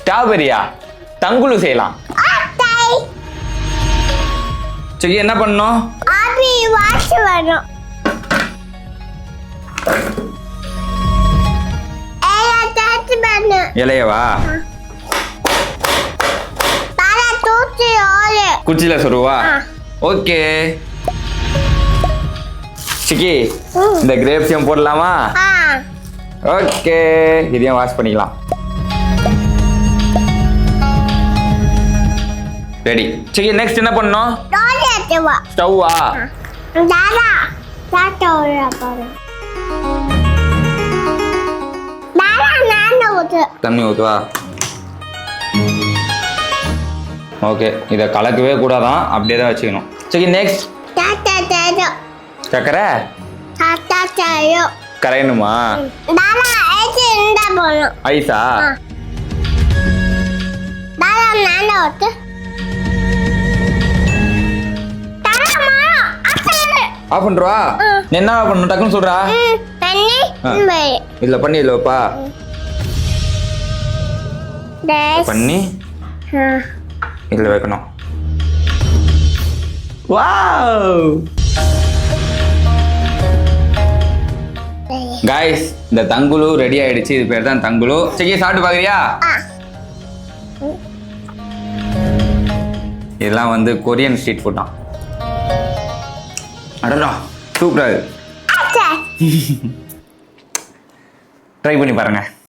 ஸ்ட்ராபெரியா? தங்குலு செய்யலாம். சரி என்ன பண்ணணும்? ஆபி வாஷ் வரணும். இலையவா? குச்சில சொருவா? ஓகே. சிக்கி இந்த கிரேப்ஸையும் போடலாமா? ஓகே, இதையும் வாஷ் பண்ணிக்கலாம். ரெடி. சிக்கி நெக்ஸ்ட் என்ன பண்ணணும்? ஸ்டவ்வா? தண்ணி ஊத்துவா? ஓகே, இதை கலக்கவே கூடாதான், அப்படியே தான் வச்சுக்கணும். சரி நெக்ஸ்ட் சக்கரை கரையணுமா? ஐஸா? ஆஃப் பண்ணுவா? என்ன பண்ணணும் டக்குன்னு சொல்றா? இதுல பண்ணி இதுல வைப்பா. பண்ணி இதுல வைக்கணும். வாவ் गाइस, இந்த தங்குலு ரெடி ஆயிடுச்சு. இது பேர் தான் தங்குலு. சரி சாப்பிட்டு பாக்குறியா? இதெல்லாம் வந்து கொரியன் ஸ்ட்ரீட் ஃபுட் தான். அடடா சூப்பரா இருக்கு. ட்ரை பண்ணி பாருங்க.